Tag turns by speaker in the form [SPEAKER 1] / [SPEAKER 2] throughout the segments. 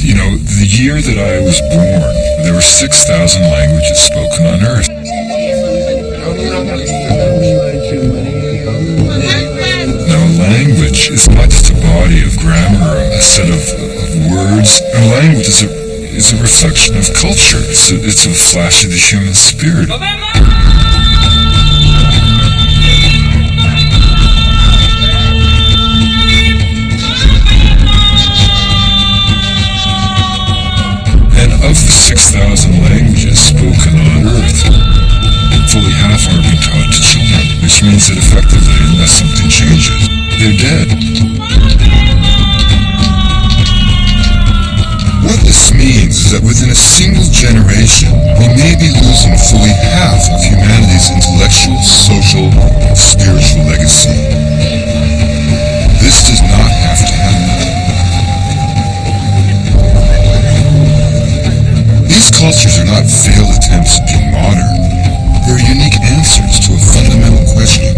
[SPEAKER 1] The year that I was born, there were 6,000 languages spoken on Earth. Now, a language is not just a body of grammar, a set of words. A language is a reflection of culture. It's a flash of the human spirit. And of the 6,000 languages spoken on Earth, fully half are being taught to children, which means that effectively, unless something changes, they're dead. What this means is that within a single generation, we may be losing fully half of humanity's intellectual, social, and spiritual legacy. This does not have to happen. These cultures are not failed attempts at being modern. They're unique answers to a fundamental question.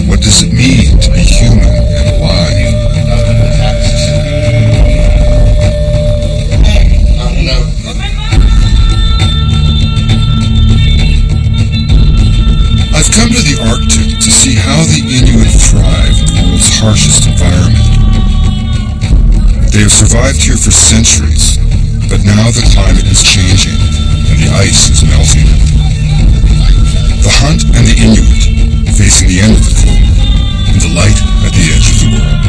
[SPEAKER 1] What does it mean to be human and alive? I've come to the Arctic to see how the Inuit thrive in the world's harshest environment. They have survived here for centuries, but now the climate is changing and the ice is melting. The Hunt and the Inuit, facing the end of the cold, and the light at the edge of the world.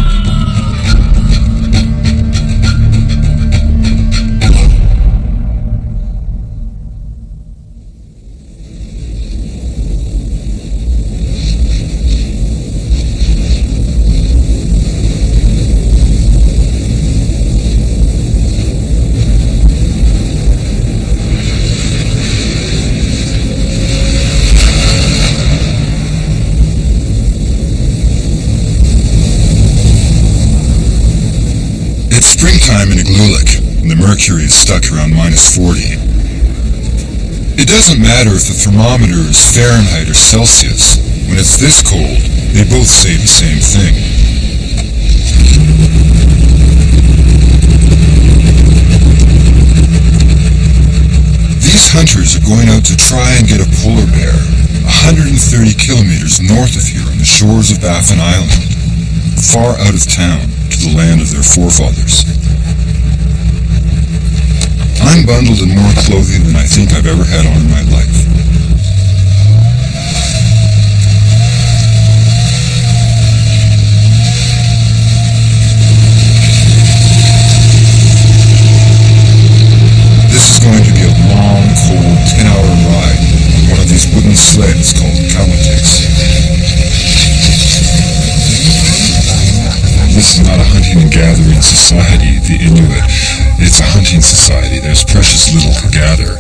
[SPEAKER 1] It's springtime in Inuit, and the mercury is stuck around -40. It doesn't matter if the thermometer is Fahrenheit or Celsius. When it's this cold, they both say the same thing. These hunters are going out to try and get a polar bear 130 kilometers north of here on the shores of Baffin Island, far out of town, to the land of their forefathers. I'm bundled in more clothing than I think I've ever had on in my life. This is going to be a long, cold, 10-hour ride on one of these wooden sleds called kalmatiks. This is not a hunting and gathering society, the Inuit. It's a hunting society. There's precious little to gather.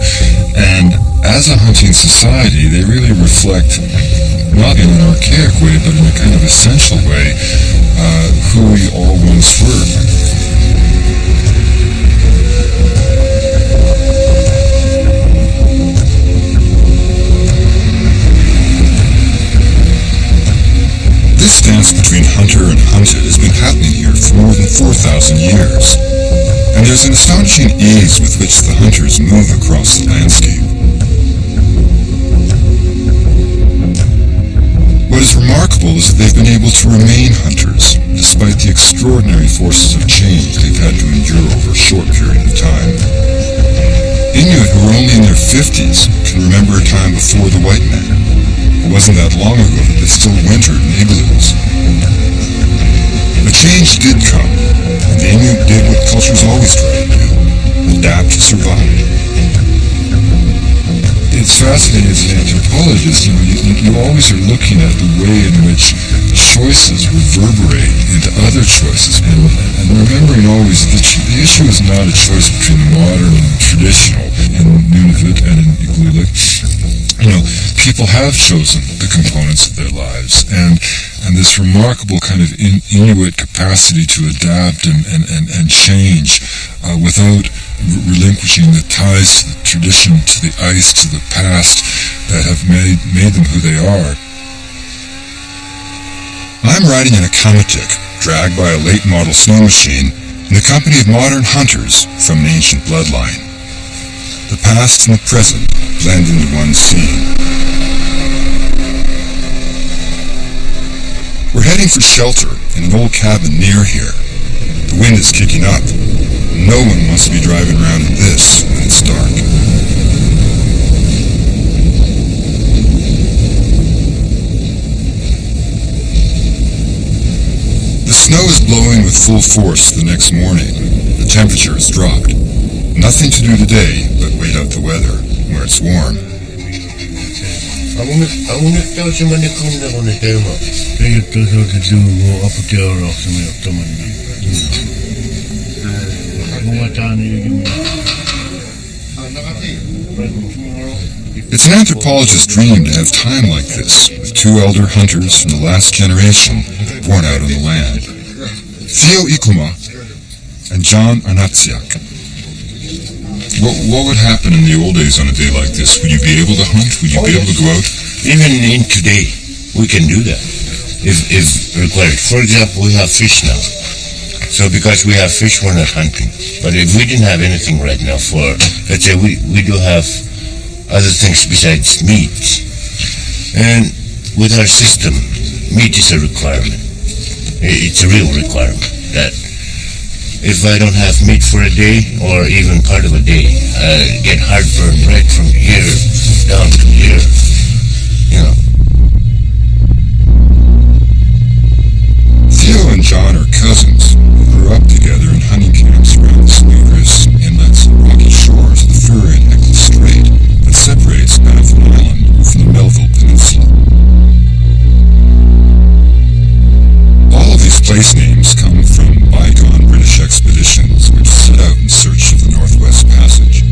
[SPEAKER 1] And as a hunting society, they really reflect, not in an archaic way, but in a kind of essential way, who we all once were. This dance between hunter and hunted has been happening here for more than 4,000 years, and there's an astonishing ease with which the hunters move across the landscape. What is remarkable is that they've been able to remain hunters, despite the extraordinary forces of change they've had to endure over a short period of time. Inuit who are only in their 50s can remember a time before the white man. It wasn't that long ago that they still wintered in igloos. The change did come, and the Inuit did what cultures always try to do: adapt to survive. It's fascinating as an anthropologist, you always are looking at the way in which choices reverberate into other choices, and remembering always that the issue is not a choice between the modern and the traditional in Nunavut and in Igloolik. People have chosen the components of their lives, and this remarkable kind of Inuit capacity to adapt and change without relinquishing the ties to the tradition, to the ice, to the past that have made them who they are. I'm riding in a kamatik, dragged by a late model snow machine, in the company of modern hunters from an ancient bloodline. The past and the present blend into one scene. We're heading for shelter in an old cabin near here. The wind is kicking up. No one wants to be driving around in this when it's dark. The snow is blowing with full force the next morning. The temperature has dropped. Nothing to do today but wait out the weather where it's warm. It's an anthropologist's dream to have time like this, with two elder hunters from the last generation born out on the land. Theo Ikuma and John Arnatsiak. What would happen in the old days on a day like this? Would you be able to hunt? Would you be able to go out?
[SPEAKER 2] Even in today, we can do that if required. For example, we have fish now. So because we have fish, we're not hunting. But if we didn't have anything right now for, let's say we do have other things besides meat. And with our system, meat is a requirement. It's a real requirement that if I don't have meat for a day, or even part of a day, I get heartburn right from here down to here, you know.
[SPEAKER 1] Theo and John are cousins who grew up together in hunting camps around the Snooders, inlets, and rocky shores of the Fur and Nicholas Strait that separates Baffin Island from the Melville Peninsula. All of these place names come from bygone British expeditions which set out in search of the Northwest Passage.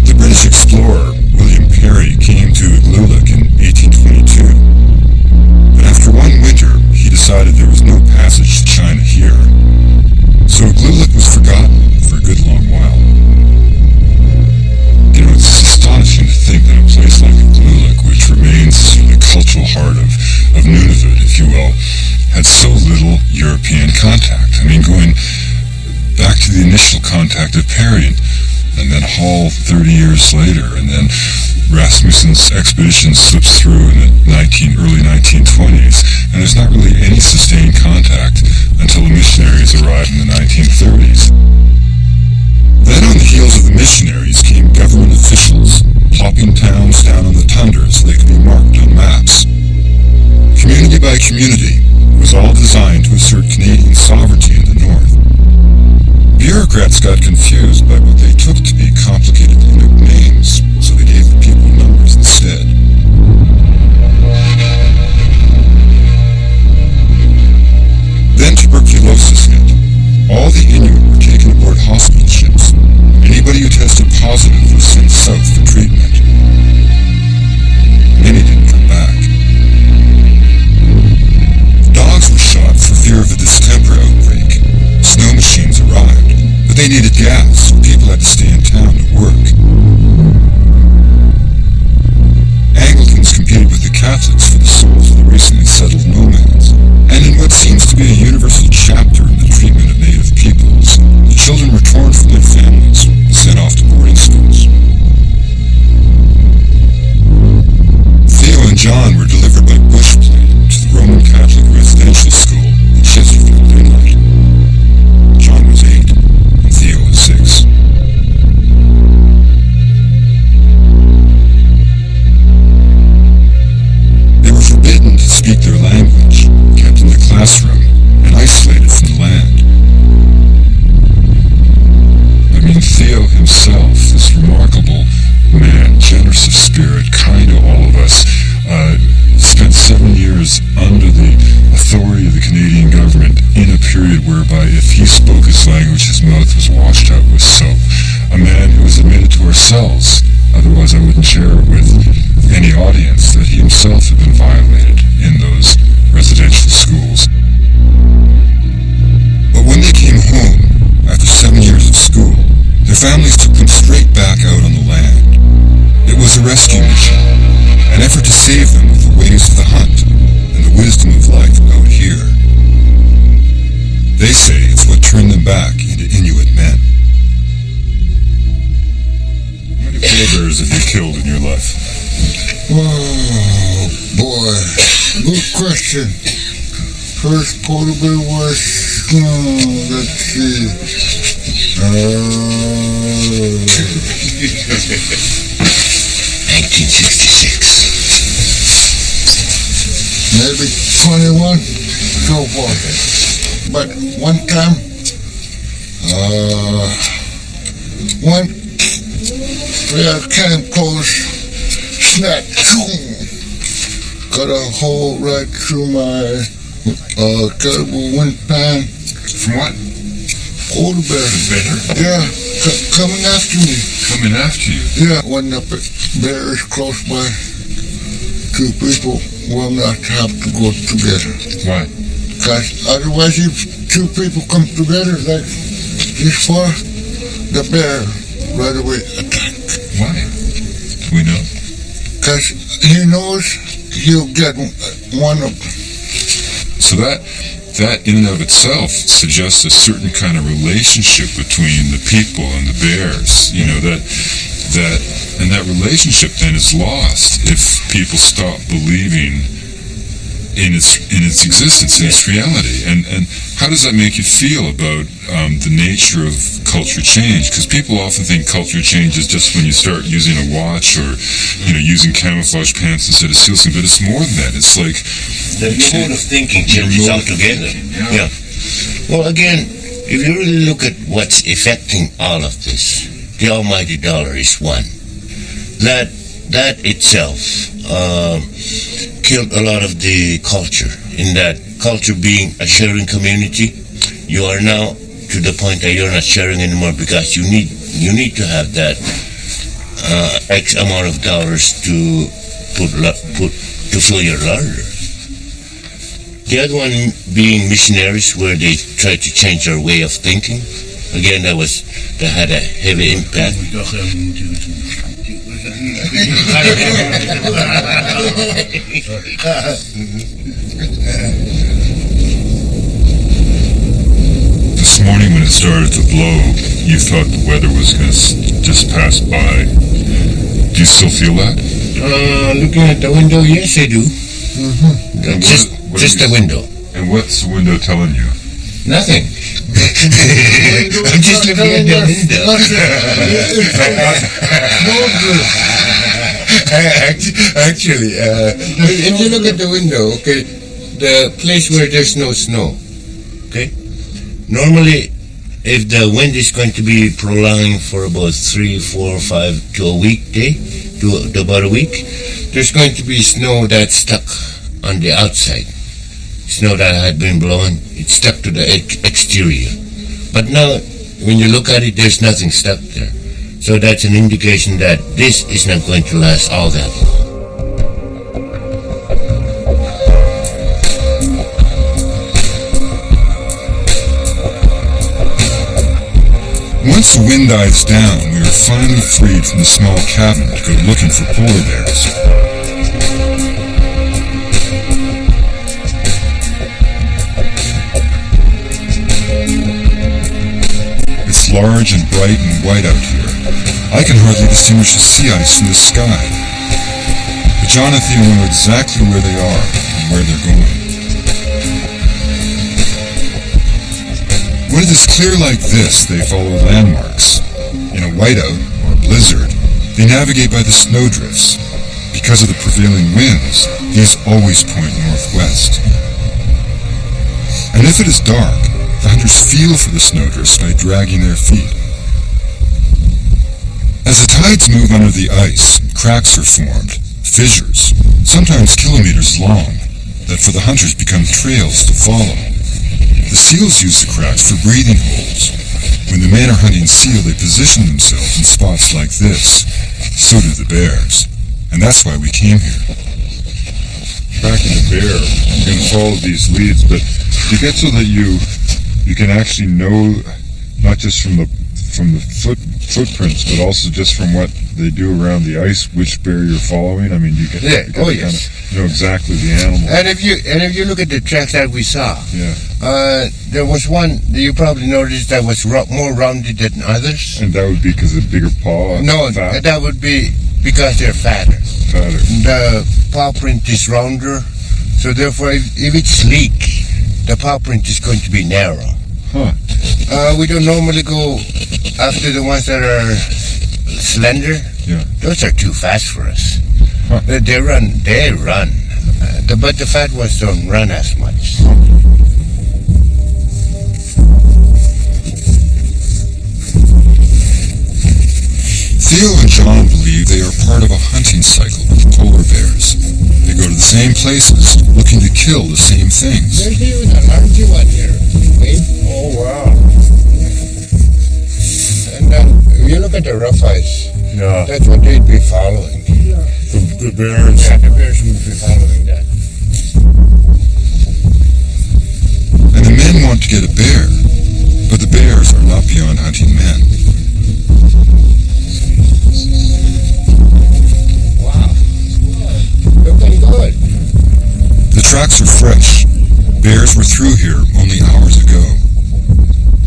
[SPEAKER 1] The British explorer William Parry came to Igloolik in 1822, but after one winter he decided there was no passage to China here, so Igloolik was forgotten for a good long while. You know, it's astonishing to think that a place like Igloolik, which remains the cultural heart of Nunavut, if you will, had so little European contact. I mean, going back to the initial contact of Parry, and then Hall 30 years later, and then Rasmussen's expedition slips through in the early 1920s, and there's not really any sustained contact until the missionaries arrived in the 1930s. Then on the heels of the missionaries came government officials, plopping towns down on the tundra so they could be marked on maps. Community by community, it was all designed to assert Canadian sovereignty in the north. Bureaucrats got confused by what they took to be complicated Inuit names, so they gave the people numbers instead. Then tuberculosis hit. All the Inuit were taken aboard hospital ships. Anybody who tested positive was sent south for treatment. Many didn't come back. Dogs were shot for fear of a distemper outbreak. Snow machines arrived, but they needed gas, so people had to stay in town to work. Anglicans competed with the Catholics for the souls of the recently settled nomads, and in what seems to be a universal chapter in the treatment of native peoples, the children were torn from their families and sent off to boarding schools. Theo and John were delivered by bush plane to the Roman Catholic residential school in Chesterfield Inlet. John was 8, and Theo was 6. They were forbidden to speak their language, kept in the classroom, and isolated from the land. I mean, Theo himself, this remarkable man, generous of spirit, kind to all of us, spent 7 years under the authority of the Canadian government in a period whereby if he spoke his language, his mouth was washed out with soap. A man who was admitted to our cells, otherwise I wouldn't share with any audience that he himself had been violated in those residential schools. But when they came home, after 7 years of school, their families took them straight back out on the land. It was a rescue mission, an effort to save them with the ways of the hunt and the wisdom of life out here. killed in your life?
[SPEAKER 3] Oh, boy. Good question. First polar bear was, let's see.
[SPEAKER 2] 1966.
[SPEAKER 3] Maybe 21, so far. But one time, one bear came close, snap, cut a hole right through my terrible windpan.
[SPEAKER 1] From what?
[SPEAKER 3] Polar bear. Yeah, coming after me.
[SPEAKER 1] Coming after you?
[SPEAKER 3] Yeah, when the bear is close by, two people will not have to go together.
[SPEAKER 1] Why?
[SPEAKER 3] Because otherwise, if two people come together like this far, the bear right away attack.
[SPEAKER 1] Why? Do we know?
[SPEAKER 3] Because he knows he'll get one of them.
[SPEAKER 1] So that in and of itself suggests a certain kind of relationship between the people and the bears. You know, that relationship then is lost if people stop believing in its existence, in its reality. And how does that make you feel about the nature of culture change? Because people often think culture change is just when you start using a watch or, you know, using camouflage pants instead of sealskin, but it's more than that. It's like
[SPEAKER 2] the mode of thinking changes altogether. Yeah. Well, again, if you really look at what's affecting all of this, the almighty dollar is one. That itself killed a lot of the culture. In that culture being a sharing community, you are now to the point that you're not sharing anymore because you need to have that X amount of dollars to to fill your larder. The other one being missionaries, where they tried to change our way of thinking. Again, that had a heavy impact.
[SPEAKER 1] This morning when it started to blow, you thought the weather was going to just pass by. Do you still feel that?
[SPEAKER 2] Looking at the window, yes, I do. Just the window.
[SPEAKER 1] And what's the window telling you?
[SPEAKER 2] Nothing. I'm just looking at the window. Actually, if you look at the window, okay, the place where there's no snow, okay, normally if the wind is going to be prolonged for about 3, 4, 5 to a weekday, to about a week, there's going to be snow that's stuck on the outside. Snow that had been blowing, it's stuck to the exterior. But now, when you look at it, there's nothing stuck there. So that's an indication that this is not going to last all that long.
[SPEAKER 1] Once the wind dies down, we are finally freed from the small cabin to go looking for polar bears. It's large and bright and white out here. I can hardly distinguish the sea ice from the sky. But John and Theo know exactly where they are and where they're going. When it is clear like this, they follow landmarks. In a whiteout or a blizzard, they navigate by the snowdrifts. Because of the prevailing winds, these always point northwest. And if it is dark, the hunters feel for the snowdrifts by dragging their feet. As the tides move under the ice, cracks are formed, fissures, sometimes kilometers long, that for the hunters become trails to follow. The seals use the cracks for breathing holes. When the men are hunting seal, they position themselves in spots like this. So do the bears. And that's why we came here. Tracking the bear, you can follow these leads, but you get so that you can actually know, not just from the footprints, but also just from what they do around the ice, which bear you're following. I mean, you can
[SPEAKER 2] yes.
[SPEAKER 1] kind of know exactly the animal.
[SPEAKER 2] And if you look at the tracks that we saw,
[SPEAKER 1] yeah,
[SPEAKER 2] there was one that you probably noticed that was more rounded than others.
[SPEAKER 1] And that would be because of bigger paw.
[SPEAKER 2] No,
[SPEAKER 1] fat.
[SPEAKER 2] that would be Because they're fatter.
[SPEAKER 1] Fatter.
[SPEAKER 2] The paw print is rounder, so therefore if it's sleek, the paw print is going to be narrow.
[SPEAKER 1] Huh.
[SPEAKER 2] We don't normally go after the ones that are slender.
[SPEAKER 1] Yeah.
[SPEAKER 2] Those are too fast for us.
[SPEAKER 1] Huh.
[SPEAKER 2] They run. But the fat ones don't run as much.
[SPEAKER 1] Theo and John believe they are part of a hunting cycle with polar bears. They go to the same places, looking to kill the same things.
[SPEAKER 2] There's even a larger one here. Wait.
[SPEAKER 3] Oh, wow.
[SPEAKER 2] And if you look at the rough ice,
[SPEAKER 1] Yeah.
[SPEAKER 2] that's what they'd be following.
[SPEAKER 1] The bears.
[SPEAKER 2] Yeah, the bears would be following that.
[SPEAKER 1] And the men want to get a bear, but the bears are not beyond hunting men.
[SPEAKER 2] Wow. Looking good.
[SPEAKER 1] The tracks are fresh. Bears were through here only hours ago.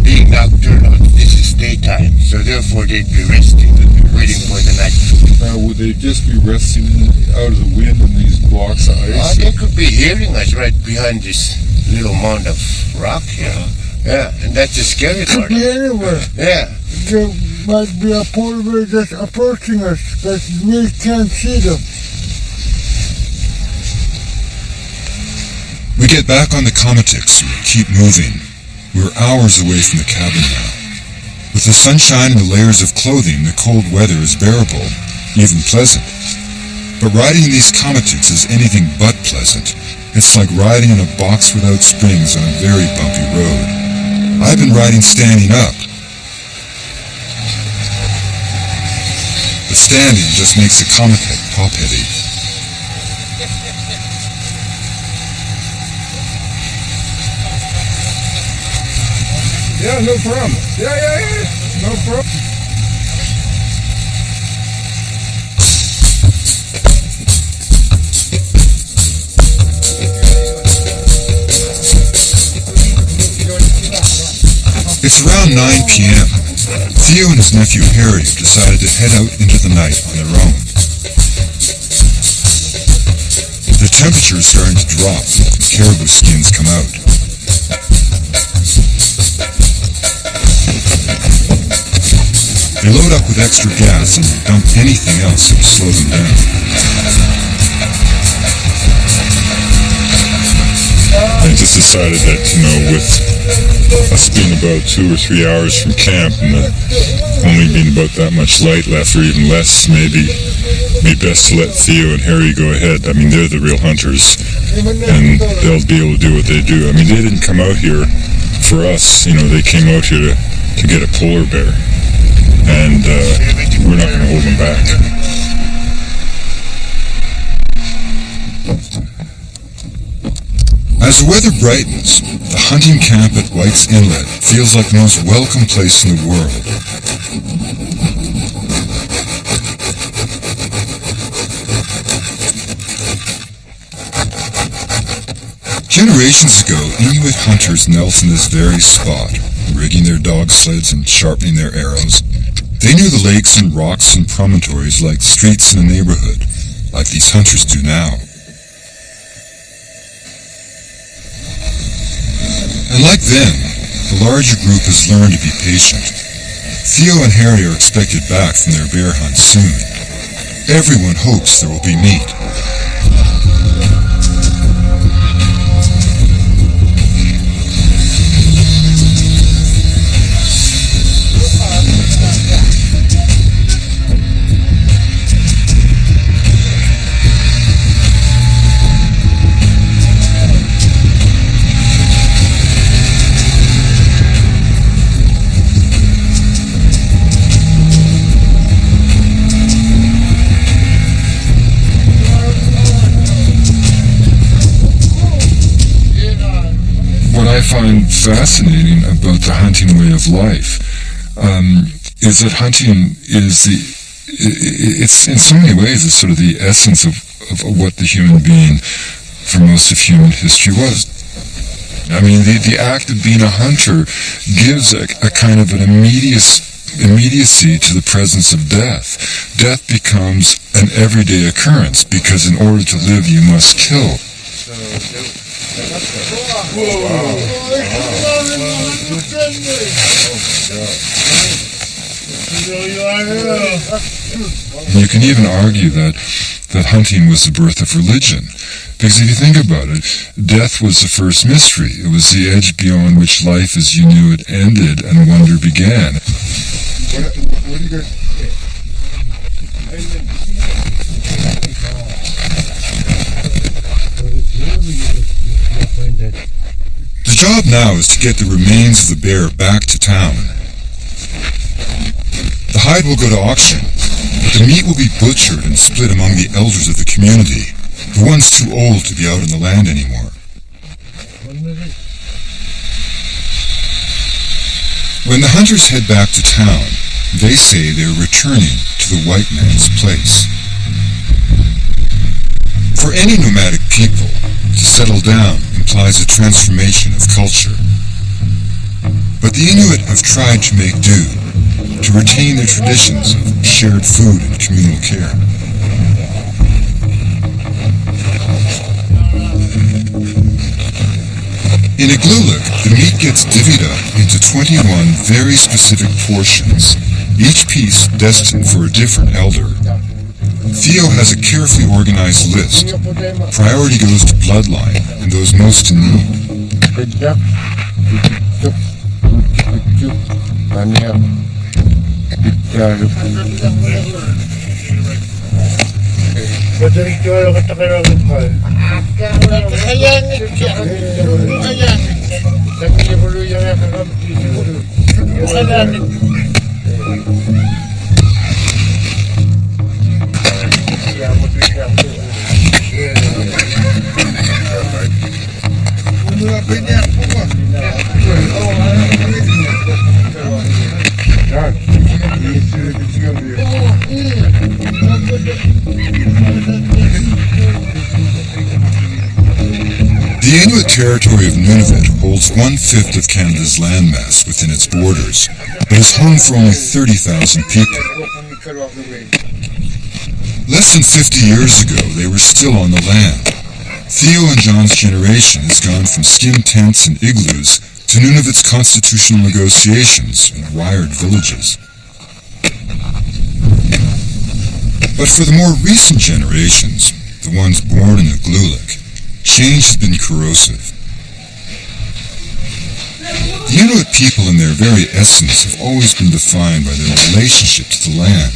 [SPEAKER 2] Being nocturnal, this is daytime, so therefore they'd be resting, waiting for the night.
[SPEAKER 1] Now, would they just be resting out of the wind in these blocks of ice?
[SPEAKER 2] They could be hearing us right behind this little mound of rock here. Yeah, and that's the scary
[SPEAKER 3] Could
[SPEAKER 2] part.
[SPEAKER 3] be anywhere.
[SPEAKER 2] Yeah.
[SPEAKER 3] There might be a polar bear just approaching us, but we can't see them.
[SPEAKER 1] We get back on the Komatiks and keep moving. We're hours away from the cabin now. With the sunshine and the layers of clothing, the cold weather is bearable, even pleasant. But riding these Komatiks is anything but pleasant. It's like riding in a box without springs on a very bumpy road. I've been riding standing up. But standing just makes the Komatik top-heavy.
[SPEAKER 3] Yeah, no problem. Yeah. No problem.
[SPEAKER 1] It's around 9 p.m. Theo and his nephew Harry have decided to head out into the night on their own. The temperature is starting to drop and caribou skins come out. They load up with extra gas and dump anything else that will slow them down.
[SPEAKER 4] I just decided that, with us being about 2 or 3 hours from camp and only being about that much light left or even less, maybe it'd be best to let Theo and Harry go ahead. I mean, they're the real hunters and they'll be able to do what they do. I mean, they didn't come out here for us, they came out here to get a polar bear, and we're not going to hold them back.
[SPEAKER 1] As the weather brightens, the hunting camp at White's Inlet feels like the most welcome place in the world. Generations ago, Inuit hunters knelt in this very spot, rigging their dog sleds and sharpening their arrows. They knew the lakes and rocks and promontories like streets in a neighborhood, like these hunters do now. And like them, the larger group has learned to be patient. Theo and Harry are expected back from their bear hunt soon. Everyone hopes there will be meat. What I find fascinating about the hunting way of life is that hunting is it's in so many ways it's sort of the essence of what the human being for most of human history was. I mean, the act of being a hunter gives a kind of an immediate immediacy to the presence of death. Death becomes an everyday occurrence because in order to live you must kill. You can even argue that hunting was the birth of religion. Because if you think about it, death was the first mystery. It was the edge beyond which life as you knew it ended and wonder began.
[SPEAKER 3] What do you guys...
[SPEAKER 1] The job now is to get the remains of the bear back to town. The hide will go to auction, but the meat will be butchered and split among the elders of the community, the ones too old to be out on the land anymore. When the hunters head back to town, they say they're returning to the white man's place. For any nomadic people, to settle down implies a transformation of culture. But the Inuit have tried to make do, to retain their traditions of shared food and communal care. In Igloolik, the meat gets divvied up into 21 very specific portions, each piece destined for a different elder. Theo has a carefully organized list. Priority goes to bloodline and those most in need. The Inuit territory of Nunavut holds 1/5 of Canada's landmass within its borders, but is home for only 30,000 people. Less than 50 years ago, they were still on the land. Theo and John's generation has gone from skin tents and igloos to Nunavut's constitutional negotiations and wired villages. But for the more recent generations, the ones born in Igloolik, change has been corrosive. The Inuit people in their very essence have always been defined by their relationship to the land.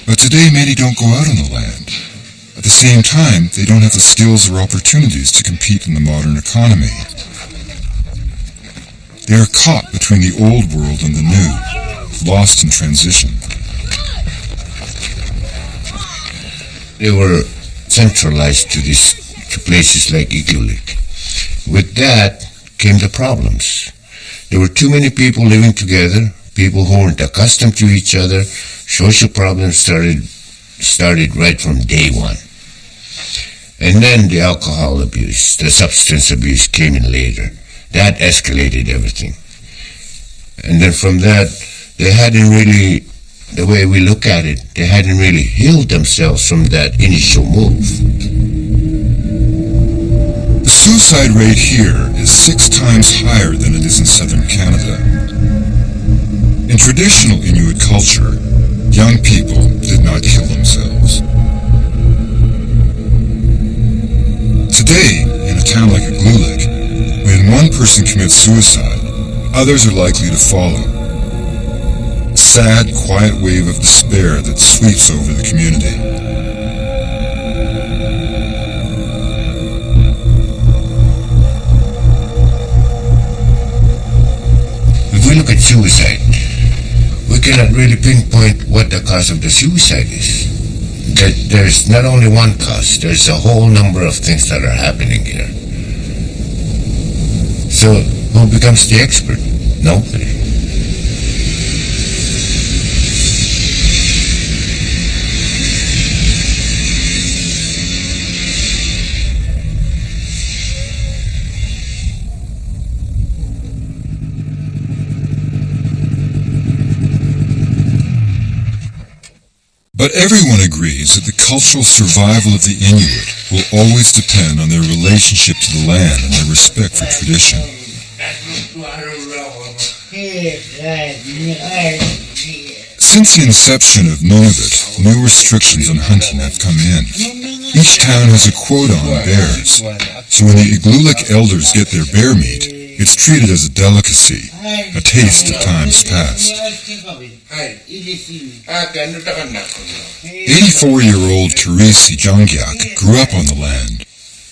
[SPEAKER 1] But today many don't go out on the land. At the same time, they don't have the skills or opportunities to compete in the modern economy. They are caught between the old world and the new, lost in transition.
[SPEAKER 2] They were centralized to places like Igloolik. With that came the problems. There were too many people living together, people who weren't accustomed to each other. Social problems started right from day one. And then the alcohol abuse, the substance abuse came in later. That escalated everything. And then from that, they hadn't really, the way we look at it, they hadn't really healed themselves from that initial move.
[SPEAKER 1] The suicide rate here is 6 times higher than it is in southern Canada. In traditional Inuit culture, young people did not kill themselves. Today, in a town like Igloolik, when one person commits suicide, others are likely to follow. A sad, quiet wave of despair that sweeps over the community.
[SPEAKER 2] If we look at suicide, we cannot really pinpoint what the cause of the suicide is. There's not only one cause, there's a whole number of things that are happening here. So, who becomes the expert? Nobody.
[SPEAKER 1] But everyone agrees that the cultural survival of the Inuit will always depend on their relationship to the land and their respect for tradition. Since the inception of Nunavut, new restrictions on hunting have come in. Each town has a quota on bears, so when the Igloolik elders get their bear meat, it's treated as a delicacy, a taste of times past. 84-year-old Teresi Jongyak grew up on the land.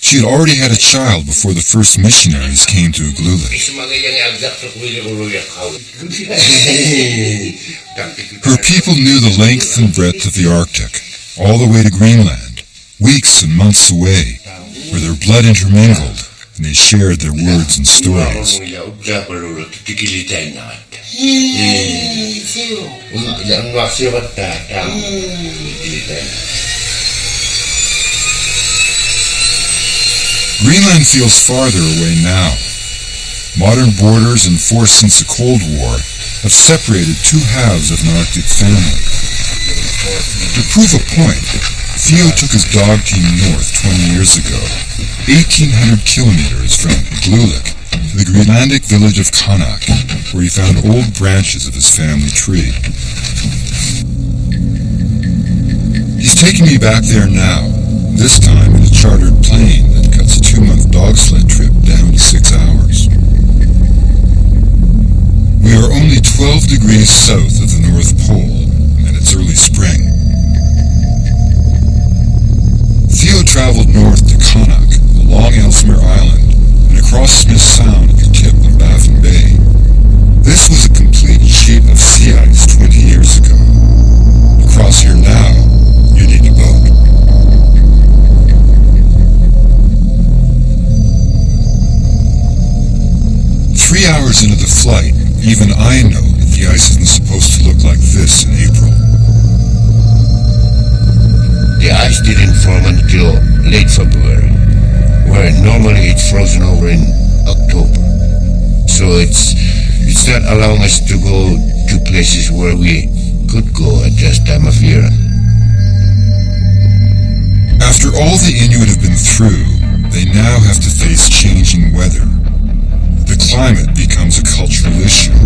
[SPEAKER 1] She had already had a child before the first missionaries came to Igloolik. Her people knew the length and breadth of the Arctic, all the way to Greenland, weeks and months away, where their blood intermingled and they shared their words and stories. Greenland feels farther away now. Modern borders enforced since the Cold War have separated two halves of an Arctic family. To prove a point, Theo took his dog team north 20 years ago, 1,800 kilometers from Igloolik, to the Greenlandic village of Kanak, where he found old branches of his family tree. He's taking me back there now, this time in a chartered plane that cuts a 2-month dog sled trip down to 6 hours. We are only 12 degrees south of the North Pole, and it's early spring. Theo traveled north to Kanak, along Ellesmere Island, and across Smith Sound at the tip of Baffin Bay. This was a complete sheet of sea ice 20 years ago. To cross here now, you need a boat. Three hours into the flight, even I know that the ice isn't supposed to look like this in April.
[SPEAKER 2] The ice didn't form until late February, where normally it's frozen over in October. So it's not allowing us to go to places where we could go at this time of year.
[SPEAKER 1] After all the Inuit have been through, they now have to face changing weather. The climate becomes a cultural issue.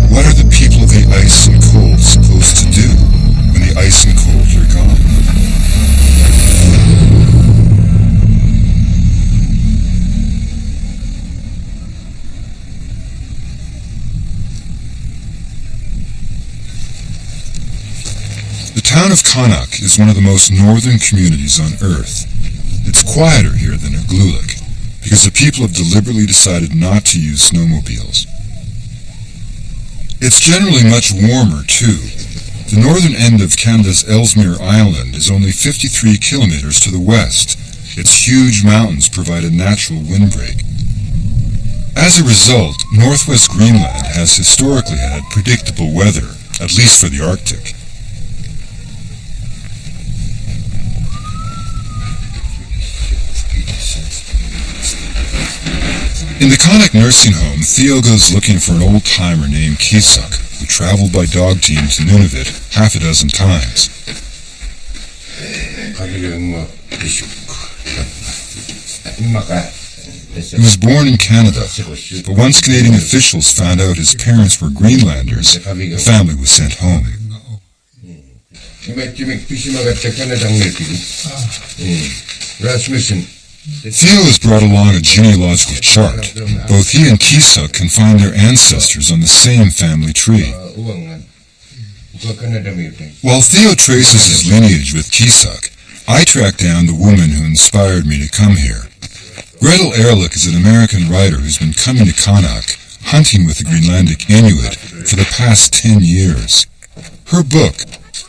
[SPEAKER 1] What are the people of the ice and cold supposed to do when the ice and cold are gone? The town of Kanak is one of the most northern communities on Earth. It's quieter here than Igloolik, because the people have deliberately decided not to use snowmobiles. It's generally much warmer, too. The northern end of Canada's Ellesmere Island is only 53 kilometers to the west. Its huge mountains provide a natural windbreak. As a result, northwest Greenland has historically had predictable weather, at least for the Arctic. In the Kanak nursing home, Theo goes looking for an old-timer named Kisuk, who traveled by dog team to Nunavut half a dozen times. He was born in Canada, but once Canadian officials found out his parents were Greenlanders, the family was sent home. Theo has brought along a genealogical chart. Both he and Kisuk can find their ancestors on the same family tree. While Theo traces his lineage with Kisuk, I track down the woman who inspired me to come here. Gretel Ehrlich is an American writer who's been coming to Kanak, hunting with the Greenlandic Inuit, for the past 10 years. Her book,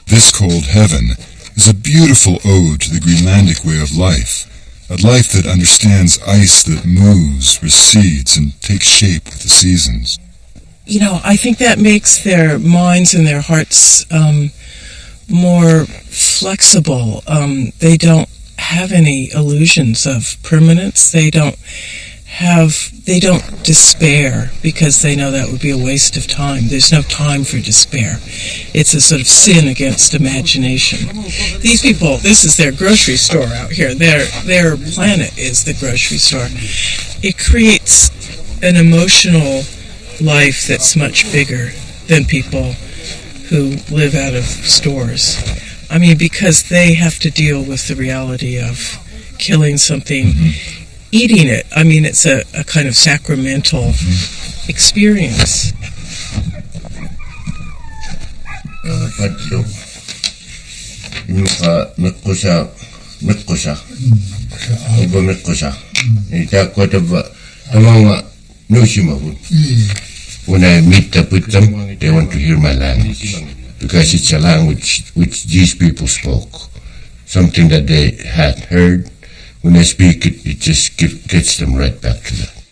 [SPEAKER 1] This Cold Heaven, is a beautiful ode to the Greenlandic way of life, a life that understands ice that moves, recedes, and takes shape with the seasons.
[SPEAKER 5] You know, I think that makes their minds and their hearts more flexible. They don't have any illusions of permanence. They don't they don't despair because they know that would be a waste of time. There's no time for despair. It's a sort of sin against imagination. These people, this is their grocery store out here. Their planet is the grocery store. It creates an emotional life that's much bigger than people who live out of stores. I mean, because they have to deal with the reality of killing something, eating it. I mean, it's a kind of sacramental experience.
[SPEAKER 2] When I meet up with them, they want to hear my language because it's a language which these people spoke, something that they had heard. When I speak it, it just gets them right back to that.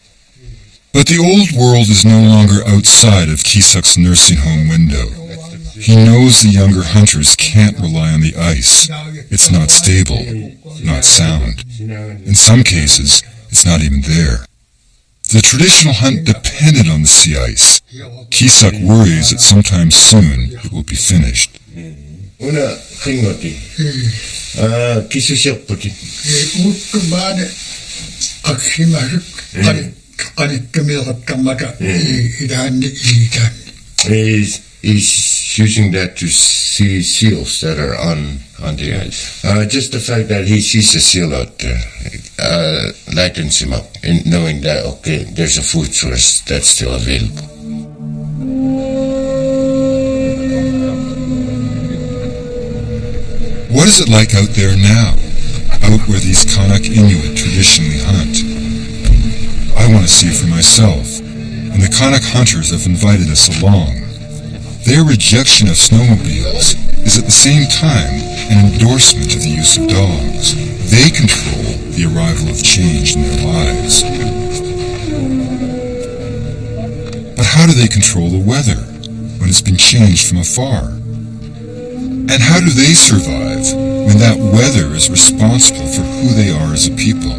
[SPEAKER 1] But the old world is no longer outside of Kisuk's nursing home window. He knows the younger hunters can't rely on the ice. It's not stable, not sound. In some cases, it's not even there. The traditional hunt depended on the sea ice. Kisuk worries that sometime soon it will be finished.
[SPEAKER 2] Una kingoti. Kisusyak puti.
[SPEAKER 3] Utkabane aksimasuk kanitkamilakkamata idani idan.
[SPEAKER 2] He's using that to see seals that are on the ice. Just the fact that he sees a seal out there lightens him up in knowing that, okay, there's a food source that's still available.
[SPEAKER 1] What is it like out there now, out where these Kanak Inuit traditionally hunt? I want to see for myself, and the Kanak hunters have invited us along. Their rejection of snowmobiles is at the same time an endorsement of the use of dogs. They control the arrival of change in their lives. But how do they control the weather when it's been changed from afar? And how do they survive when that weather is responsible for who they are as a people?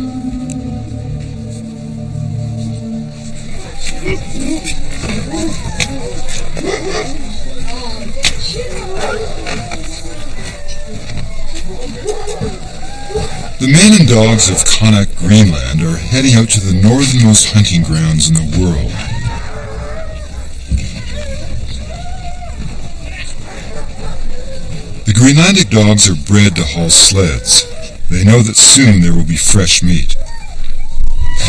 [SPEAKER 1] The men and dogs of Kanak, Greenland are heading out to the northernmost hunting grounds in the world. The Greenlandic dogs are bred to haul sleds. They know that soon there will be fresh meat.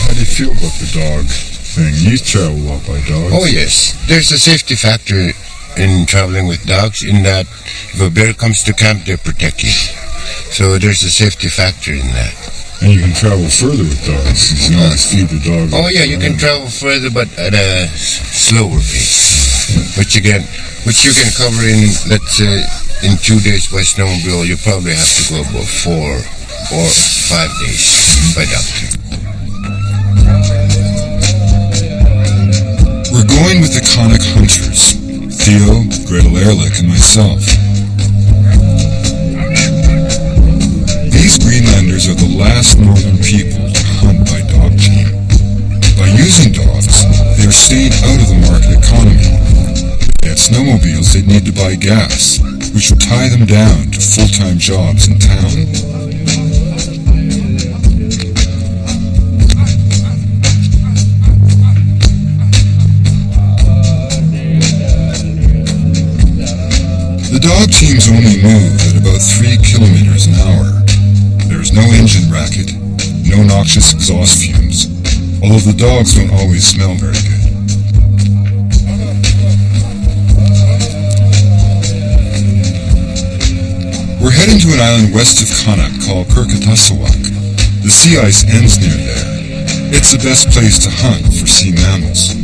[SPEAKER 4] How do you feel about the dog thing? You travel a lot by dogs.
[SPEAKER 2] Oh yes, there's a safety factor in traveling with dogs in that if a bear comes to camp, they protect you. So there's a safety factor in that.
[SPEAKER 4] And you can travel further with dogs. You can always feed the dog.
[SPEAKER 2] Oh yeah, you can travel further, but at a slower pace. Which you can cover in, let's say, in 2 days by snowmobile. You probably have to go about 4 or 5 days by dog.
[SPEAKER 1] We're going with the Kanak hunters, Theo, Gretel Ehrlich, and myself. These Greenlanders are the last northern people to hunt by dog team. By using dogs, they are staying out of the market economy. If they had snowmobiles, they'd need to buy gas, which would tie them down to full-time jobs in town. The dog teams only move at about 3 kilometers an hour. There is no engine racket, no noxious exhaust fumes, although the dogs don't always smell very good. We're heading to an island west of Kanak called Kirkatasawak. The sea ice ends near there. It's the best place to hunt for sea mammals.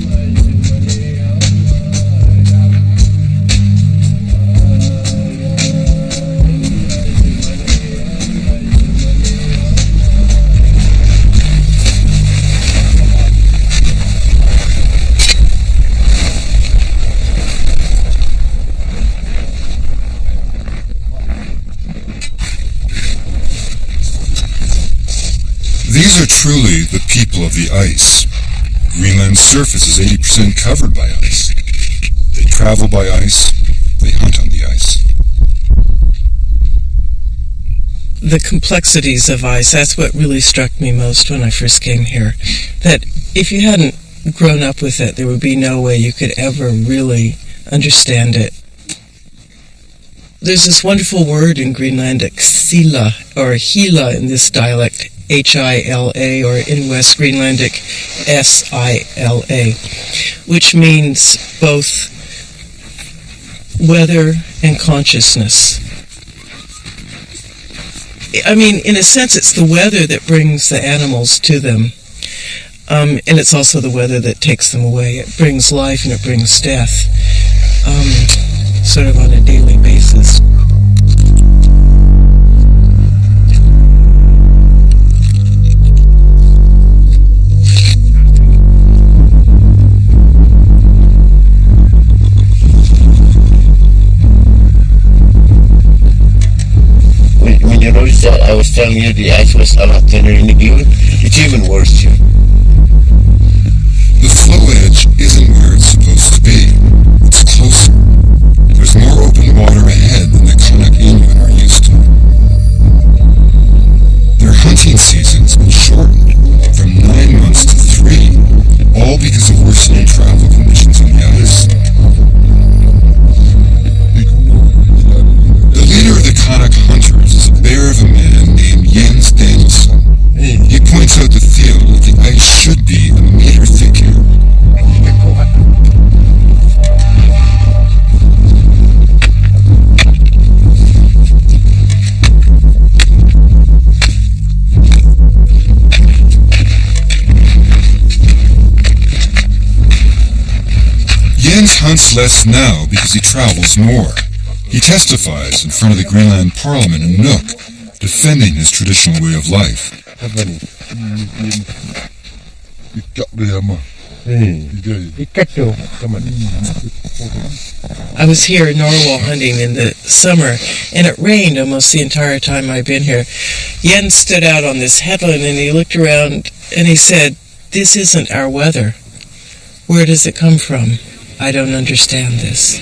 [SPEAKER 1] The These are truly the people of the ice. Greenland's surface is 80% covered by ice. They travel by ice. They hunt on the ice.
[SPEAKER 5] The complexities of ice, that's what really struck me most when I first came here. That if you hadn't grown up with it, there would be no way you could ever really understand it. There's this wonderful word in Greenlandic, sila, or hila in this dialect, H-I-L-A, or in West Greenlandic, S-I-L-A, which means both weather and consciousness. I mean, in a sense, it's the weather that brings the animals to them, and it's also the weather that takes them away. It brings life and it brings death, sort of on a daily basis.
[SPEAKER 2] When you notice that, I was telling you the ice was a lot thinner in the Inuit. It's even worse here.
[SPEAKER 1] The flow edge isn't where it's supposed to be. It's closer. There's more open water ahead than the Kanak Inuit are used to. Their hunting season's been shortened from 9 months to 3, all because of worsening travel conditions on the ice. The leader of the Kanak hunters is a bear of a man named Jens Danielsson. He points out to Theo that the ice should be a meter thick here. Jens hunts less now because he travels more. He testifies in front of the Greenland Parliament in Nuuk, defending his traditional way of life.
[SPEAKER 5] I was here narwhal hunting in the summer, and it rained almost the entire time I've been here. Jens stood out on this headland, and he looked around, and he said, "This isn't our weather. Where does it come from? I don't understand this."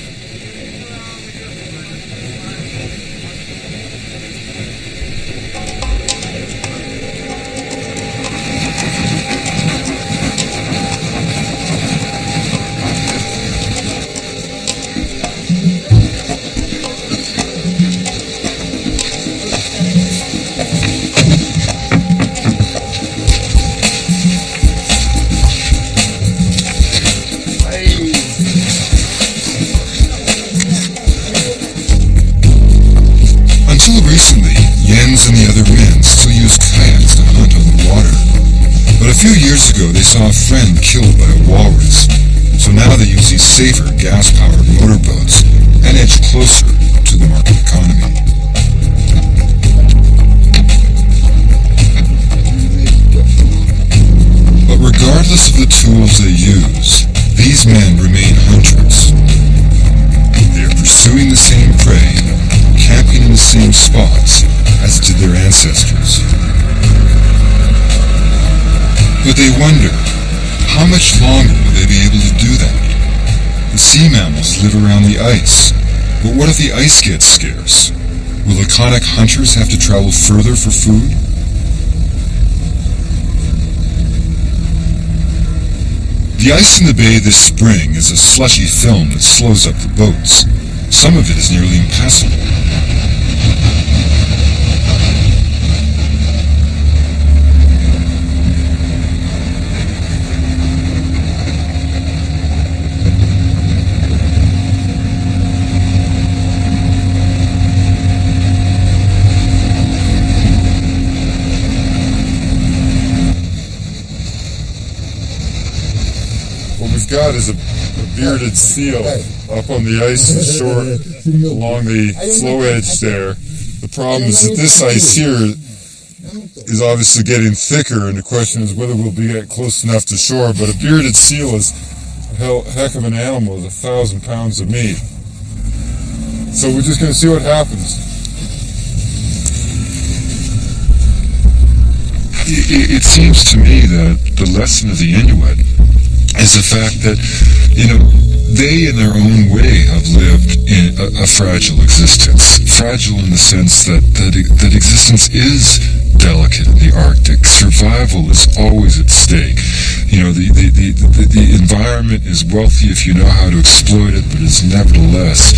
[SPEAKER 1] Until recently, Jens and the other men still used kayaks to hunt on the water. But a few years ago, they saw a friend killed by a walrus. So now they use these safer gas-powered motorboats and edge closer to the market economy. But regardless of the tools they use, these men remain hunters. They are pursuing the same prey, camping in the same spots as did their ancestors. But they wonder, how much longer will they be able to do that? The sea mammals live around the ice, but what if the ice gets scarce? Will the Kanak hunters have to travel further for food? The ice in the bay this spring is a slushy film that slows up the boats. Some of it is nearly impassable.
[SPEAKER 4] What we've got is a bearded seal up on the ice shore along the flow edge there. The problem is that this ice here is obviously getting thicker, and the question is whether we'll be get close enough to shore. But a bearded seal is a heck of an animal, it's 1,000 pounds of meat. So we're just going to see what happens.
[SPEAKER 1] it seems to me that the lesson of the Inuit is the fact that, they in their own way have lived in a fragile existence. Fragile in the sense that existence is delicate in the Arctic. Survival is always at stake. The environment is wealthy if you know how to exploit it, but it's nevertheless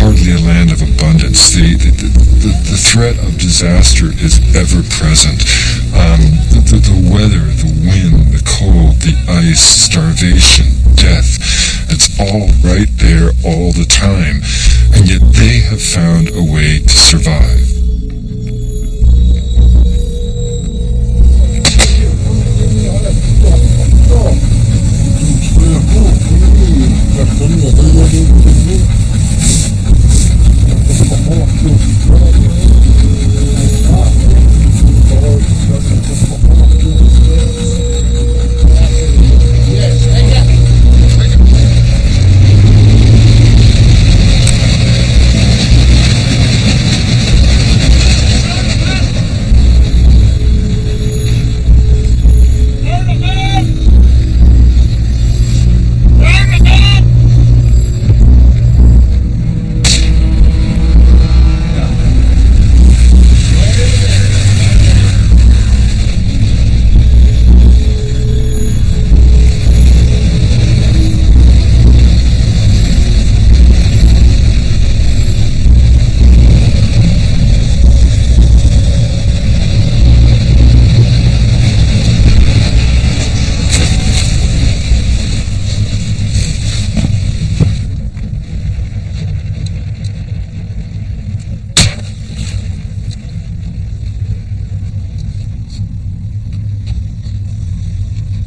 [SPEAKER 1] hardly a land of abundance. The threat of disaster is ever present. The weather, the wind, the cold, the ice, starvation, death, it's all right there all the time. And yet they have found a way to survive.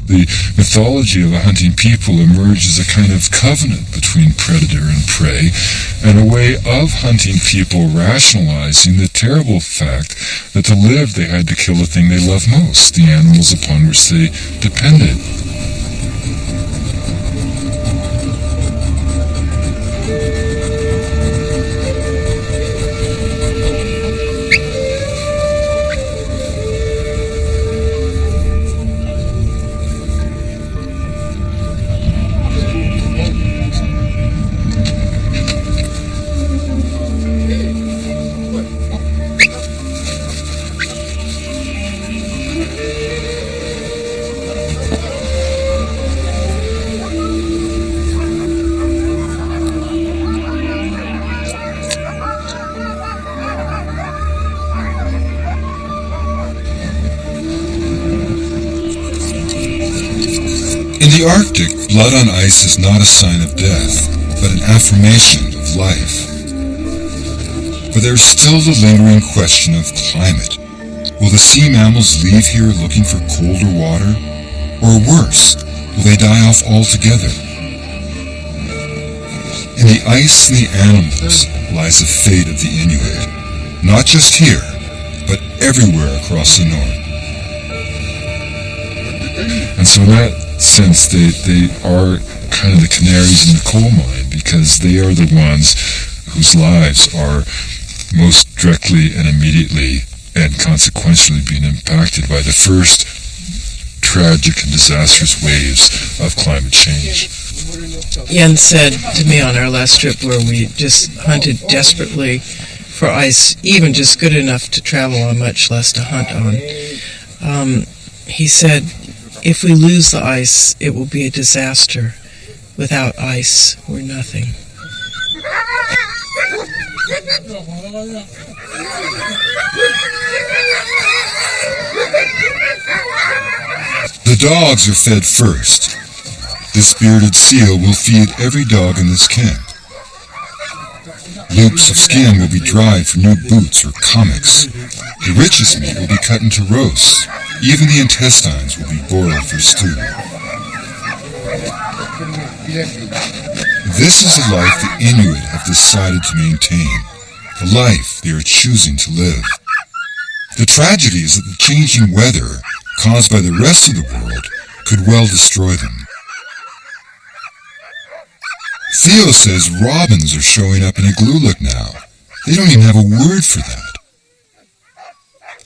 [SPEAKER 1] The mythology of a hunting people emerged as a kind of covenant between predator and prey, and a way of hunting people rationalizing the terrible fact that to live they had to kill the thing they loved most, the animals upon which they depended. In the Arctic, blood on ice is not a sign of death, but an affirmation of life. But there's still the lingering question of climate. Will the sea mammals leave here looking for colder water? Or worse, will they die off altogether? In the ice and the animals lies the fate of the Inuit, not just here, but everywhere across the north. And so in that sense, they are kind of the canaries in the coal mine, because they are the ones whose lives are most directly and immediately and consequentially being impacted by the first tragic and disastrous waves of climate change.
[SPEAKER 5] Jens said to me on our last trip, where we just hunted desperately for ice, even just good enough to travel on, much less to hunt on, he said, if we lose the ice, it will be a disaster. Without ice, we're nothing.
[SPEAKER 1] The dogs are fed first. This bearded seal will feed every dog in this camp. Loops of skin will be dried for new boots or kammaks. The richest meat will be cut into roasts. Even the intestines will be boiled for stew. This is the life the Inuit have decided to maintain, the life they are choosing to live. The tragedy is that the changing weather caused by the rest of the world could well destroy them. Theo says robins are showing up in Igloolik now. They don't even have a word for that.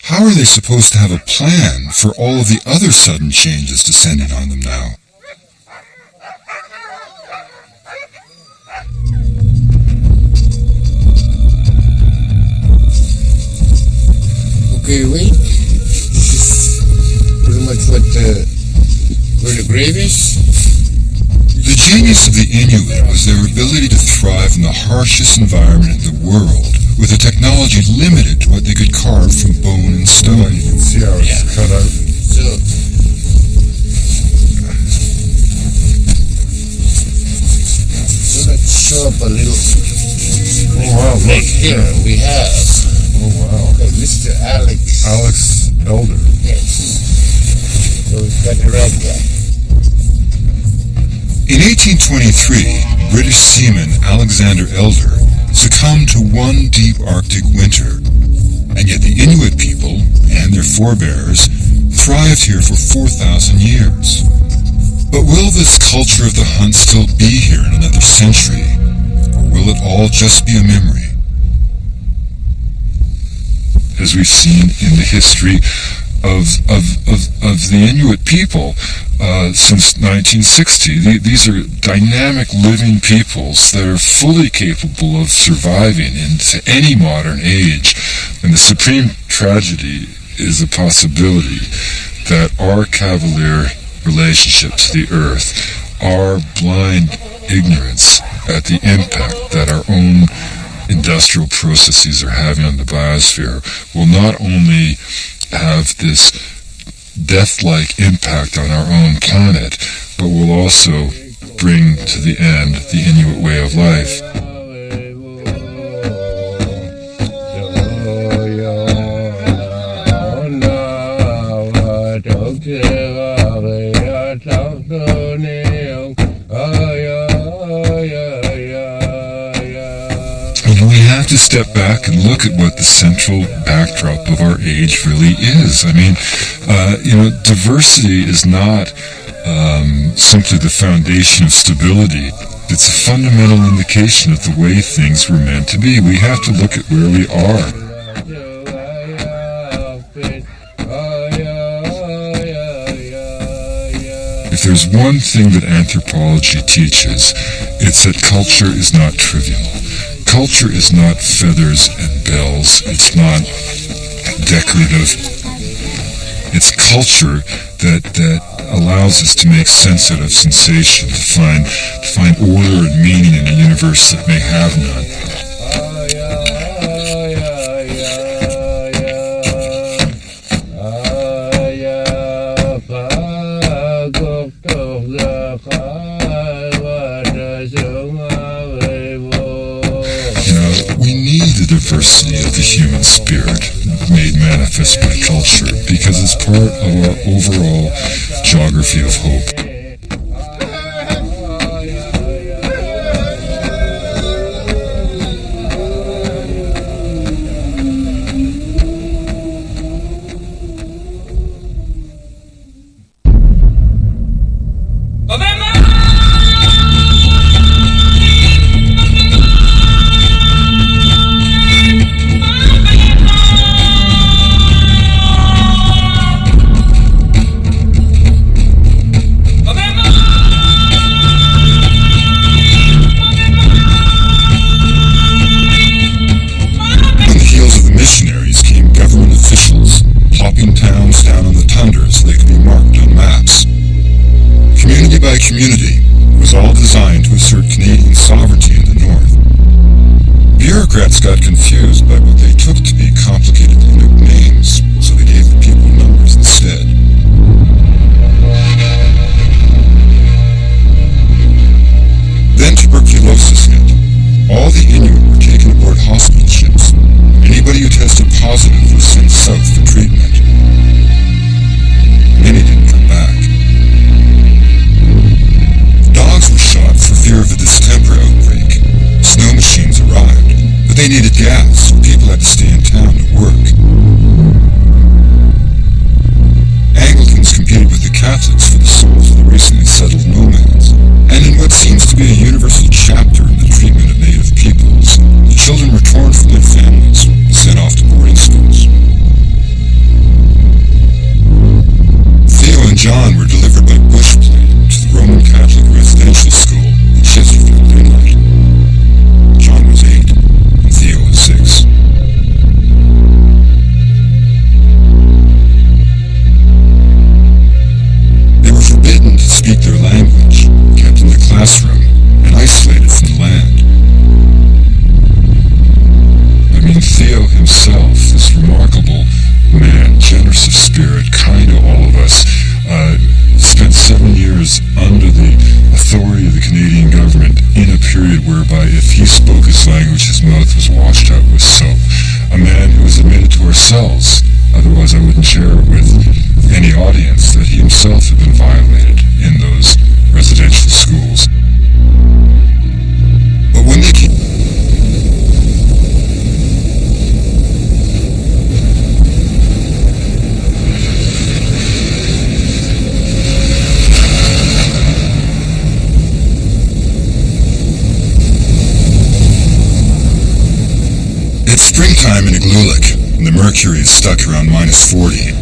[SPEAKER 1] how are they supposed to have a plan for all of the other sudden changes descending on them now?
[SPEAKER 2] Okay, wait. This is pretty much where the grave is.
[SPEAKER 1] The genius of the Inuit was their ability to thrive in the harshest environment in the world, with a technology limited to what they could carve from bone and stone.
[SPEAKER 4] You can see how it's cut out.
[SPEAKER 2] So let's show up a little.
[SPEAKER 4] Oh wow, look.
[SPEAKER 2] Right here we have.
[SPEAKER 4] Oh wow.
[SPEAKER 2] Okay, Mr. Alex.
[SPEAKER 4] Alex Elder.
[SPEAKER 2] Yes. So we've got the right guy.
[SPEAKER 1] In 1823, British seaman Alexander Elder succumbed to one deep Arctic winter, and yet the Inuit people and their forebears thrived here for 4,000 years. But will this culture of the hunt still be here in another century, or will it all just be a memory? As we've seen in the history of the Inuit people since 1960. These are dynamic living peoples that are fully capable of surviving into any modern age. And the supreme tragedy is a possibility that our cavalier relationship to the earth, our blind ignorance at the impact that our own industrial processes are having on the biosphere will not only have this death-like impact on our own planet, but will also bring to the end the Inuit way of life. We have to step back and look at what the central backdrop of our age really is. I mean, diversity is not simply the foundation of stability. It's a fundamental indication of the way things were meant to be. We have to look at where we are. If there's one thing that anthropology teaches, it's that culture is not trivial. Culture is not feathers and bells. It's not decorative. It's culture that allows us to make sense out of sensation, to find order and meaning in a universe that may have none. We need the diversity of the human spirit made manifest by culture because it's part of our overall geography of hope. Community was all designed to assert Canadian sovereignty in the north. Bureaucrats got confused by what they took to be complicated Inuit names, so they gave the people numbers instead. Then tuberculosis hit. All the Inuit were taken aboard hospital ships. Anybody who tested positive was sent south for treatment. Many didn't come back. Dogs were shot for fear of a distemper outbreak. Snow machines arrived, but they needed gas, so people had to stay in town to work. Anglicans competed with the Catholics for the souls of the recently settled nomads. And in what seems to be a universal chapter in the treatment of native peoples, the children were torn from their families and sent off to boarding schools. generous of spirit, kind to all of us, spent 7 years under the authority of the Canadian government in a period whereby if he spoke his language, his mouth was washed out with soap. A man who was admitted to our cells, otherwise I wouldn't share it with any audience, that he himself had been violated in those residential schools. But when they came... It's springtime in Igloolik, and the mercury is stuck around -40.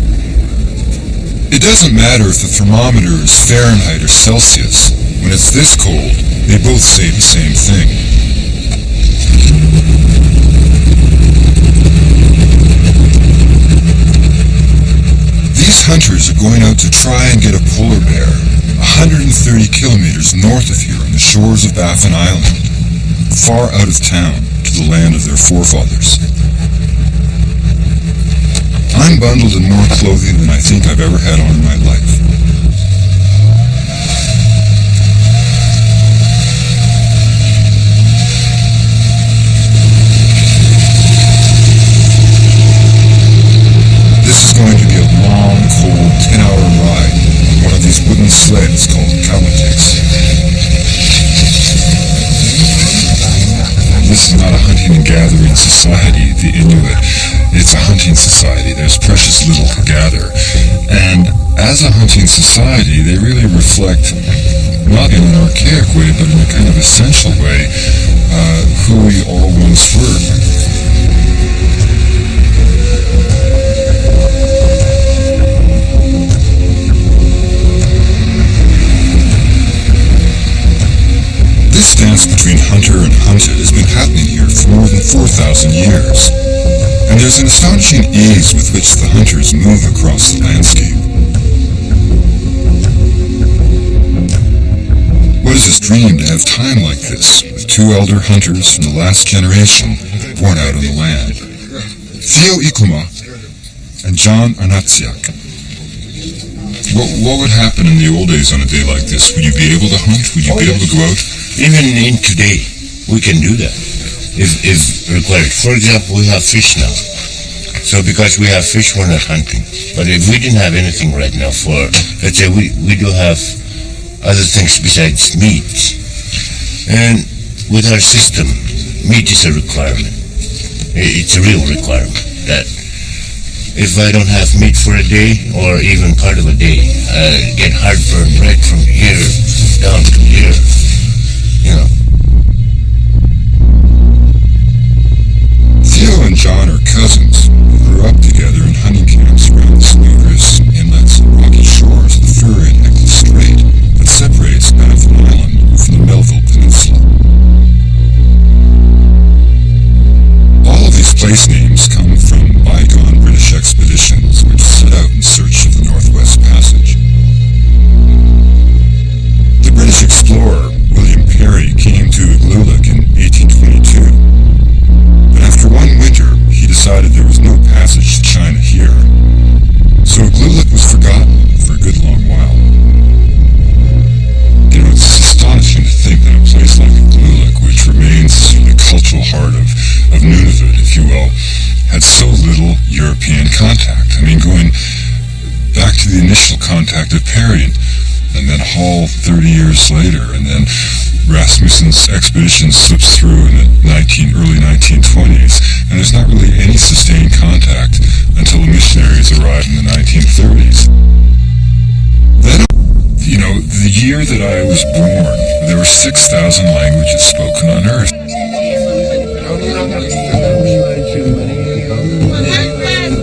[SPEAKER 1] It doesn't matter if the thermometer is Fahrenheit or Celsius. When it's this cold, they both say the same thing. These hunters are going out to try and get a polar bear 130 kilometers north of here on the shores of Baffin Island, far out of town to the land of their forefathers. I'm bundled in more clothing than I think I've ever had on in my life. This is going to be a long, cold, 10-hour ride on one of these wooden sleds called kamatiks. This is not a hunting and gathering society, the Inuit. It's a hunting society. There's precious little to gather. And as a hunting society, they really reflect, not in an archaic way, but in a kind of essential way, who we all once were. This dance between hunter and hunted has been happening here for more than 4,000 years, and there's an astonishing ease with which the hunters move across the landscape. What is this dream to have time like this, with two elder hunters from the last generation born out on the land? Theo Ikuma and John Arnatsiak. What would happen in the old days on a day like this? Would you be able to hunt? Would you be able to go out?
[SPEAKER 2] Even in today, we can do that if required. For example, we have fish now. So because we have fish, we're not hunting. But if we didn't have anything right now for, let's say we do have other things besides meat. And with our system, meat is a requirement. It's a real requirement that if I don't have meat for a day or even part of a day, I get heartburn right from here down to here. You know.
[SPEAKER 1] Theo and John are cousins who grew up together in hunting camps around the Sweetgrass inlets and rocky shores of the Fur and Necklace Strait that separates Baffin Island from the Melville Peninsula. All of these place names come from bygone British expeditions which set out in search of the Northwest Passage. The British explorer William Perry came to Igloolik in 1822, but after one winter he decided there was no passage to China here, so Igloolik was forgotten for a good long while. You know, it's astonishing to think that a place like Igloolik, which remains the cultural heart of Nunavut, if you will, had so little European contact. I mean, going back to the initial contact of Perry, and then Hall 30 years later, and then Rasmussen's expedition slips through in the early 1920s, and there's not really any sustained contact until the missionaries arrived in the 1930s. Then, you know, the year that I was born, there were 6,000 languages spoken on Earth.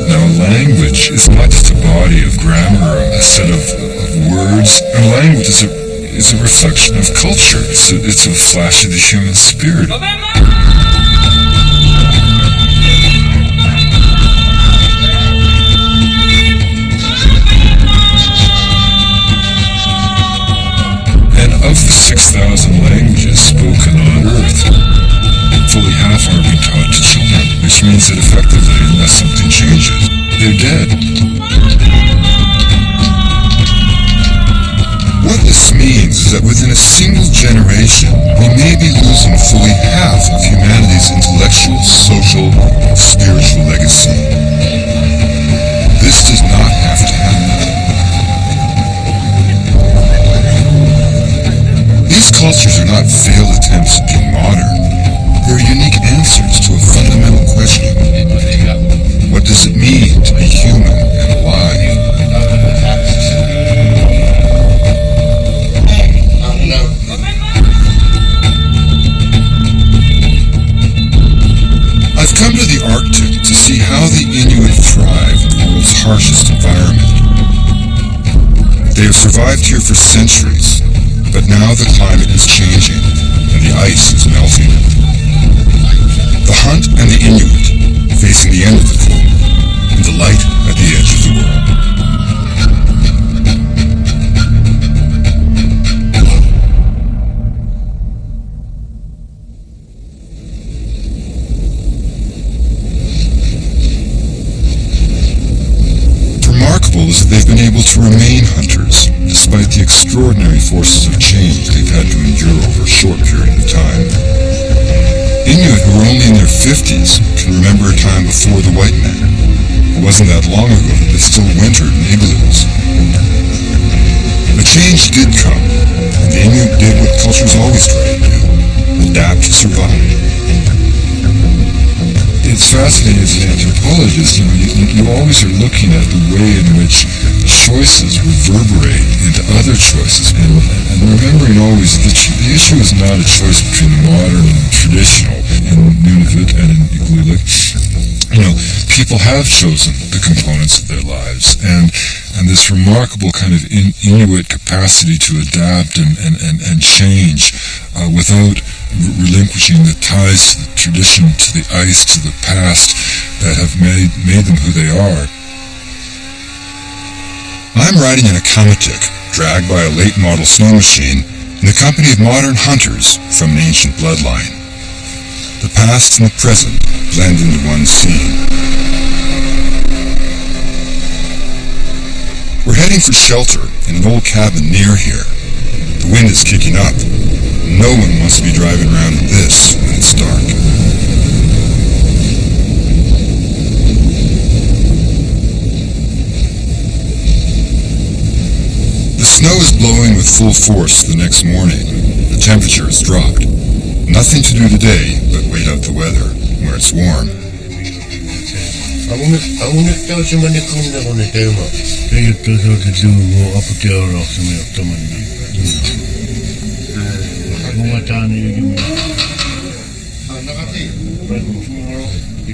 [SPEAKER 1] Now, a language is not just a body of grammar, a set of words. A language is a reflection of culture. It's a flash of the human spirit. And of the 6,000 languages spoken on Earth, fully half are being taught to children, which means that effectively, unless something changes, they're dead. is that within a single generation, we may be losing fully half of humanity's intellectual, social, and spiritual legacy. This does not have to happen. These cultures are not failed attempts at being modern. They're unique answers to a fundamental question. What does it mean to be human and alive? I've come to the Arctic to see how the Inuit thrive in the world's harshest environment. They have survived here for centuries, but now the climate is changing and the ice is melting. The Hunt and the Inuit, facing the end of the globe, and the light at the edge of the world. Remarkable is that they've been able to remain hunters, despite the extraordinary forces of change they've had to endure over a short period of time. Inuit who are only in their 50s can remember a time before the white man. It wasn't that long ago that they still wintered in igloos. The change did come, and the Inuit did what cultures always try to do: adapt to survive. It's fascinating as an anthropologist, you always are looking at the way in which choices reverberate into other choices, and remembering always that the issue is not a choice between the modern and traditional in Nunavut and in Igloolik. People have chosen the components of their lives, and this remarkable kind of Inuit capacity to adapt and change without relinquishing the ties to the tradition, to the ice, to the past that have made them who they are. I'm riding in a kamatik, dragged by a late model snow machine, in the company of modern hunters from an ancient bloodline. The past and the present blend into one scene. We're heading for shelter in an old cabin near here. The wind is kicking up. No one wants to be driving around in this when it's dark. The snow is blowing with full force the next morning. The temperature has dropped. Nothing to do today but wait out the weather where it's warm.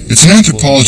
[SPEAKER 1] It's an anthropologist